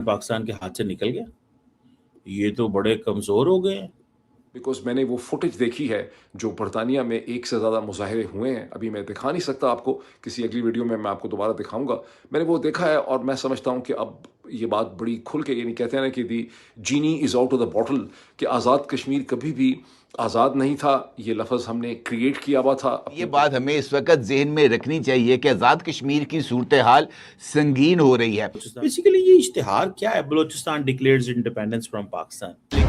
पाकिस्तान के हाथ से निकल गया। ये तो बड़े कमजोर हो गए हैं। बिकॉज मैंने वो फुटेज देखी है जो बरतानिया में एक से ज़्यादा मुजाहरे हुए हैं। अभी मैं दिखा नहीं सकता आपको, किसी अगली वीडियो में मैं आपको दोबारा दिखाऊंगा। मैंने वो देखा है और मैं समझता हूँ कि अब ये बात बड़ी खुल के, यानी कहते हैं ना कि the genie is out of the bottle, कि आज़ाद कश्मीर कभी भी आज़ाद नहीं था। ये लफ्ज़ हमने क्रिएट किया हुआ था। ये बात हमें इस वक्त जहन में रखनी चाहिए कि आज़ाद कश्मीर की सूरत हाल संगीन हो रही है। बेसिकली ये इश्तिहार क्या है? Balochistan declares independence from Pakistan.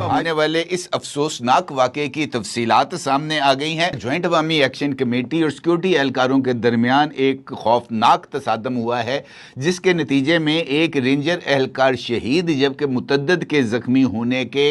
आने वाले इस अफसोसनाक वाक़े की तफसीलात सामने आ गई हैं। ज्वाइंट अवामी एक्शन कमेटी और सिक्योरिटी एहलकारों के दरमियान एक खौफनाक तसादम हुआ है, जिसके नतीजे में एक रेंजर एहलकार शहीद जबकि मुतद्दद के ज़ख्मी होने के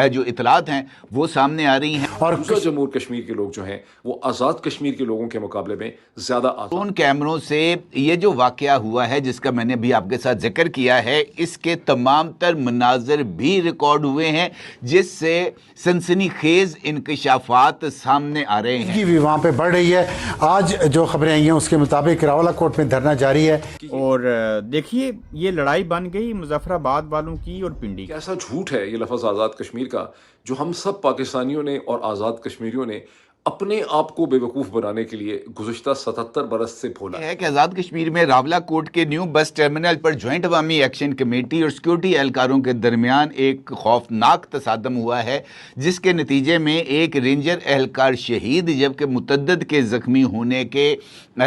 जो इतलात हैं वो सामने आ रही हैं। और दूसरा, जम्मू कश्मीर के लोग जो हैं वो आज़ाद कश्मीर के लोगों के मुकाबले में ज़्यादा ड्रोन कैमरों से ये जो वाक़या हुआ है जिसका मैंने अभी आपके साथ जिक्र किया है, इसके तमाम तर मनाजर भी रिकॉर्ड हुए हैं, जिससे सनसनीखेज इंकशाफात सामने आ रहे हैं। भी वहाँ पे बढ़ रही है। आज जो खबरें आई हैं उसके मुताबिक रावला कोर्ट में धरना जारी है। और देखिए, ये लड़ाई बन गई मुजफ्फराबाद वालों की और पिंडी की। कैसा झूठ है ये लफ्ज़ आज़ाद कश्मीर का, जो हम सब पाकिस्तानियों ने और आज़ाद कश्मीरियों ने अपने आप को बेवकूफ़ बनाने के लिए गुज़श्ता 77 बरस से बोला है कि आज़ाद कश्मीर में रावला कोर्ट के न्यू बस टर्मिनल पर ज्वाइंट अवामी एक्शन कमेटी और सिक्योरिटी एहलकारों के दरमियान एक खौफनाक तसादम हुआ है, जिसके नतीजे में एक रेंजर एहलकार शहीद जबकि मुतद्दद के ज़ख्मी होने के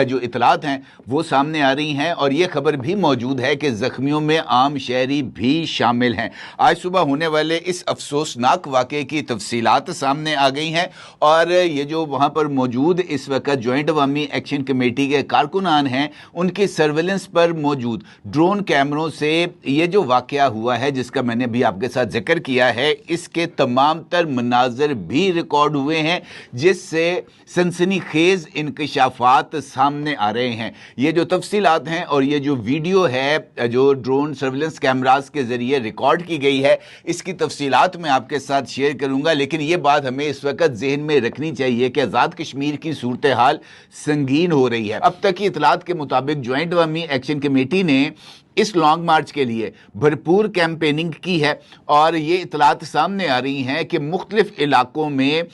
जो इतलात हैं वो सामने आ रही हैं। और ये खबर भी मौजूद है कि ज़ख्मियों में आम शहरी भी शामिल हैं। आज सुबह होने वाले इस अफसोसनाक वाक़े की तफसीलात सामने आ गई हैं और ये जो वहाँ पर मौजूद इस वक्त ज्वाइंट अवामी एक्शन कमेटी के कारकुनान हैं, उनकी सर्वेलेंस पर मौजूद ड्रोन कैमरों से ये जो वाक़या हुआ है जिसका मैंने भी आपके साथ जिक्र किया है, इसके तमाम तर मनाजर भी रिकॉर्ड हुए हैं, जिससे सनसनीखेज इंकशाफात सामने आ रहे हैं। ये जो तफसीलात हैं और ये जो वीडियो है जो ड्रोन सर्वेलेंस कैमरास के ज़रिए रिकॉर्ड की गई है, इसकी तफसीलात मैं आपके साथ शेयर करूँगा। लेकिन ये बात हमें इस वक्त जहन में रखनी चाहिए कि आज़ाद कश्मीर की सूरत हाल संगीन हो रही है। अब तक की इतलात के मुताबिक ज्वाइंट अवामी एक्शन कमेटी ने इस लॉन्ग मार्च के लिए भरपूर कैंपेनिंग की है और ये इतलात सामने आ रही हैं कि मुख्तलिफ इलाकों में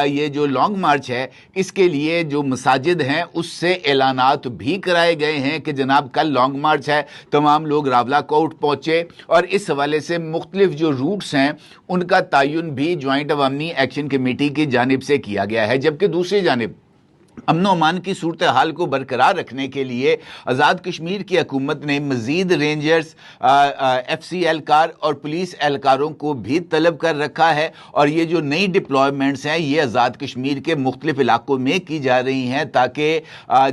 ये जो लॉन्ग मार्च है इसके लिए जो मसाजिद हैं उससे ऐलानात भी कराए गए हैं कि जनाब कल लॉन्ग मार्च है, तमाम लोग रावला कोर्ट पहुँचे। और इस हवाले से मुख्तलिफ जो रूट्स हैं उनका तयन भी ज्वाइंट अवामी एक्शन कमेटी की जानिब से किया गया है। जबकि दूसरी जानिब अमन अमान की सूरत हाल को बरकरार रखने के लिए आज़ाद कश्मीर की हुकूमत ने मज़ीद रेंजर्स, FC एहलकार और पुलिस एहलकारों को भी तलब कर रखा है। और ये जो नई डिप्लॉयमेंट्स हैं ये आज़ाद कश्मीर के मुख्तलिफ इलाकों में की जा रही हैं ताकि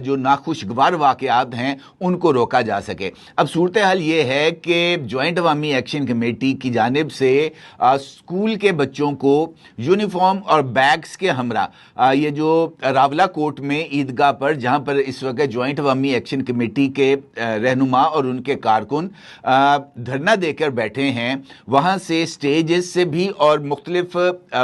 जो नाखुशगवार वाक़यात हैं उनको रोका जा सके। अब सूरत हाल ये है कि जॉइंट अवामी एक्शन कमेटी की जानिब से स्कूल के बच्चों को यूनिफॉर्म और बैग्स के हमरा ये जो रावला कोर्ट में ईदगाह पर, जहां पर इस वक्त जॉइंट अवामी एक्शन कमेटी के रहनुमा और उनके कारकुन धरना देकर बैठे हैं, वहां से स्टेजेस से भी और मुख्तलिफ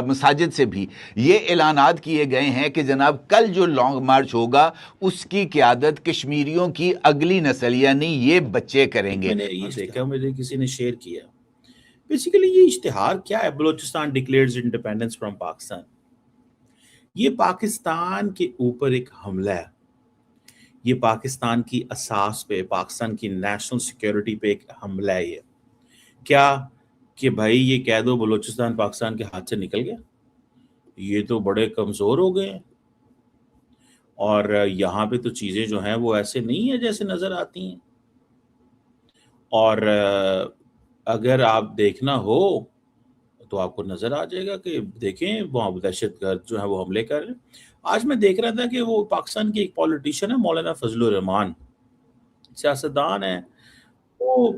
मसाजिद से भी ये ऐलानात किए गए हैं कि जनाब कल जो लॉन्ग मार्च होगा उसकी क़यादत कश्मीरियों की अगली नस्ल यानी ये बच्चे करेंगे। मैंने ये देखा, मुझे किसी ने शेयर किया। बेसिकली ये इश्तिहार क्या है? Balochistan declares independence from Pakistan. ये पाकिस्तान के ऊपर एक हमला है। ये पाकिस्तान की असास पे, पाकिस्तान की नेशनल सिक्योरिटी पे एक हमला है। ये क्या कि भाई ये कह दो बलूचिस्तान पाकिस्तान के हाथ से निकल गया। ये तो बड़े कमजोर हो गए हैं और यहाँ पे तो चीजें जो हैं वो ऐसे नहीं है जैसे नजर आती हैं। और अगर आप देखना हो तो आपको नजर आ जाएगा कि देखें वहाँ दहशतगर्द जो है वो हमले कर रहे हैं। आज मैं देख रहा था कि वो पाकिस्तान की एक पॉलिटिशियन है मौलाना फजलुर रहमान, सियासतदान है, वो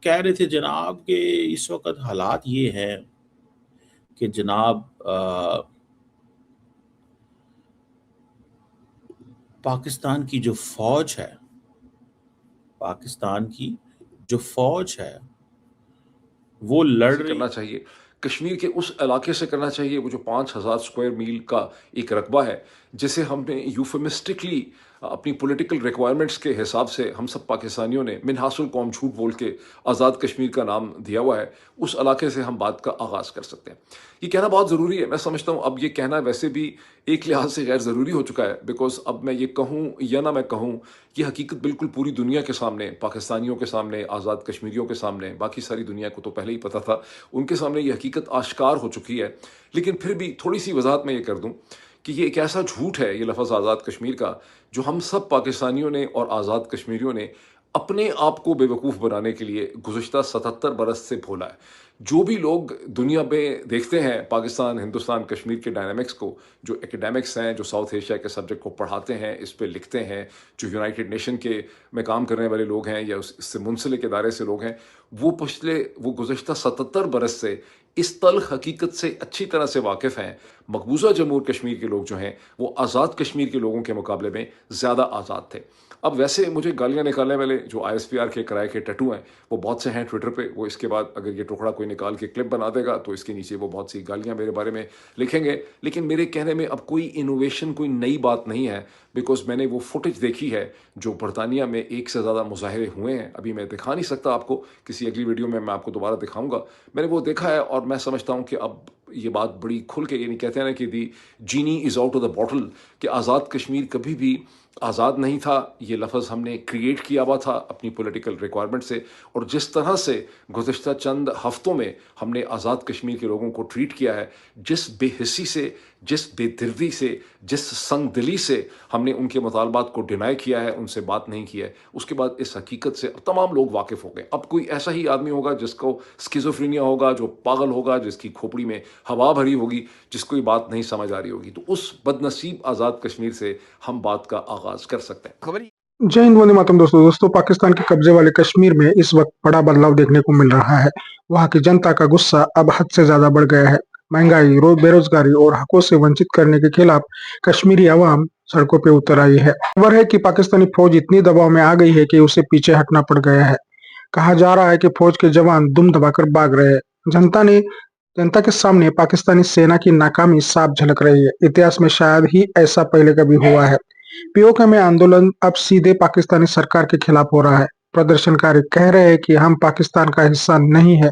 कह रहे थे जनाब कि इस वक्त हालात ये हैं कि जनाब पाकिस्तान की जो फौज है, पाकिस्तान की जो फौज है वो लड़ रही करना चाहिए। कश्मीर के उस इलाके से करना चाहिए, वो जो 5,000 स्क्वायर मील का एक रकबा है, जिसे हमने यूफेमिस्टिकली अपनी पॉलिटिकल रिक्वायरमेंट्स के हिसाब से हम सब पाकिस्तानियों ने मिनहासुल कौम झूठ बोल के आज़ाद कश्मीर का नाम दिया हुआ है, उस इलाके से हम बात का आगाज़ कर सकते हैं। ये कहना बहुत ज़रूरी है। मैं समझता हूँ अब ये कहना वैसे भी एक लिहाज से गैर ज़रूरी हो चुका है, बिकॉज अब मैं ये कहूँ या ना मैं कहूँ, ये हकीकत बिल्कुल पूरी दुनिया के सामने, पाकिस्तानियों के सामने, आज़ाद कश्मीरियों के सामने, बाकी सारी दुनिया को तो पहले ही पता था, उनके सामने ये हकीकत आश्कार हो चुकी है। लेकिन फिर भी थोड़ी सी वजाहत मैं ये कर दूँ कि ये एक ऐसा झूठ है, ये लफ्ज़ आज़ाद कश्मीर का, जो हम सब पाकिस्तानियों ने और आज़ाद कश्मीरियों ने अपने आप को बेवकूफ़ बनाने के लिए गुज़श्ता 77 बरस से बोला है। जो भी लोग दुनिया में देखते हैं पाकिस्तान, हिंदुस्तान, कश्मीर के डायनामिक्स को, जो एकेडमिक्स हैं, जो साउथ एशिया के सब्जेक्ट को पढ़ाते हैं, इस पे लिखते हैं, जो यूनाइटेड नेशन के में काम करने वाले लोग हैं या इससे मुंसलिक इदारे से लोग हैं, वो गुज़श्ता 77 बरस से इस तल्ख़ हकीकत से अच्छी तरह से वाकिफ़ हैं। मकबूजा जम्मू और कश्मीर के लोग जो हैं, वो आज़ाद कश्मीर के लोगों के मुकाबले में ज़्यादा आज़ाद थे। अब वैसे मुझे गालियाँ निकालने वाले जो ISPR के किराए के टैटू हैं, वो बहुत से हैं ट्विटर पे। वो इसके बाद अगर ये टुकड़ा कोई निकाल के क्लिप बना देगा तो इसके नीचे वो बहुत सी गालियाँ मेरे बारे में लिखेंगे। लेकिन मेरे कहने में अब कोई इनोवेशन, कोई नई बात नहीं है, बिकॉज़ मैंने वो फुटेज देखी है जो बरतानिया में 1 से ज़्यादा मुज़ाहरे हुए हैं। अभी मैं दिखा नहीं सकता आपको, किसी अगली वीडियो में मैं आपको दोबारा दिखाऊँगा। मैंने वो देखा है और मैं समझता हूँ कि अब ये बात बड़ी खुल के, यानी कहते हैं ना कि the genie is out of the bottle, कि आज़ाद कश्मीर कभी भी आज़ाद नहीं था। ये लफ्ज़ हमने क्रिएट किया हुआ था अपनी पॉलिटिकल रिक्वायरमेंट से, और जिस तरह से गुज़श्ता चंद हफ्तों में हमने आज़ाद कश्मीर के लोगों को ट्रीट किया है, जिस बेहिस्सी से, जिस बेदर्दी से, जिस संगदिली से हमने उनके मुतालबात को डिनाई किया है, उनसे बात नहीं किया है, उसके बाद इस हकीकत से अब तमाम लोग वाकिफ़ हो गए। अब कोई ऐसा ही आदमी होगा जिसको स्किज़ोफ्रेनिया होगा, जो पागल होगा, जिसकी खोपड़ी में हवा भरी होगी, जिसको ये बात नहीं समझ आ रही होगी, तो उस बदनसीब आज़ाद कश्मीर से हम बात का आगाज़ कर सकते हैं। खबर जय हिंद, वंदे मातरम। दोस्तों पाकिस्तान के कब्जे वाले कश्मीर में इस वक्त बड़ा बदलाव देखने को मिल रहा है। वहां की जनता का गुस्सा अब हद से ज्यादा बढ़ गया है। महंगाई, बेरोजगारी और हकों से वंचित करने के खिलाफ कश्मीरी अवाम सड़कों पे उतर आई है। खबर है कि पाकिस्तानी फौज इतनी दबाव में आ गई है कि उसे पीछे हटना पड़ गया है। कहा जा रहा है कि फौज के जवान दुम दबाकर भाग रहे हैं। जनता के सामने पाकिस्तानी सेना की नाकामी साफ झलक रही है। इतिहास में शायद ही ऐसा पहले कभी हुआ है। पीओके में आंदोलन अब सीधे पाकिस्तानी सरकार के खिलाफ हो रहा है। प्रदर्शनकारी कह रहे हैं कि हम पाकिस्तान का हिस्सा नहीं है।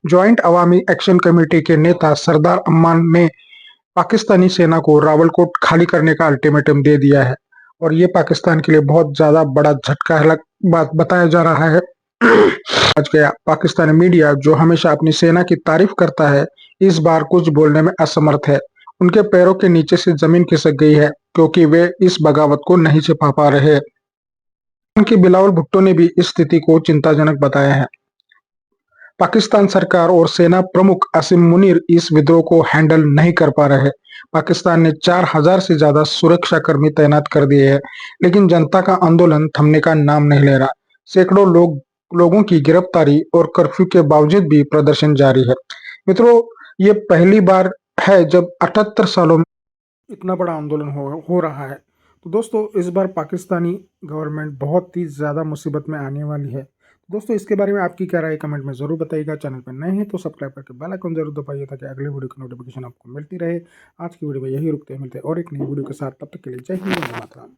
ज्वाइंट अवामी एक्शन कमेटी के नेता सरदार अम्मान ने पाकिस्तानी सेना को रावलकोट खाली करने का अल्टीमेटम दे दिया है, और ये पाकिस्तान के लिए बहुत ज्यादा बड़ा झटका है बात बताया जा रहा है। आज गया पाकिस्तानी मीडिया, जो हमेशा अपनी सेना की तारीफ करता है, इस बार कुछ बोलने में असमर्थ है। उनके पैरों के नीचे से जमीन खिसक गई है, क्योंकि वे इस बगावत को नहीं छिपा पा रहे। उनकी बिलावल भुट्टो ने भी इस स्थिति को चिंताजनक बताया है। पाकिस्तान सरकार और सेना प्रमुख आसिम मुनीर इस विद्रोह को हैंडल नहीं कर पा रहे। पाकिस्तान ने 4000 से ज्यादा सुरक्षा कर्मी तैनात कर दिए हैं, लेकिन जनता का आंदोलन थमने का नाम नहीं ले रहा। सैकड़ों लोगों की गिरफ्तारी और कर्फ्यू के बावजूद भी प्रदर्शन जारी है। मित्रों, ये पहली बार है जब 78 सालों में इतना बड़ा आंदोलन हो रहा है। तो दोस्तों, इस बार पाकिस्तानी गवर्नमेंट बहुत ही ज़्यादा मुसीबत में आने वाली है। दोस्तों, इसके बारे में आपकी क्या राय कमेंट में ज़रूर बताइएगा। चैनल पर नए हैं तो सब्सक्राइब करके बेल आइकन जरूर दबाइए, ताकि अगले वीडियो की नोटिफिकेशन आपको मिलती रहे। आज की वीडियो में यही रुकते हैं, मिलते हैं और एक नई वीडियो के साथ। तब तक के लिए जय हिंद, वंदे मातरम।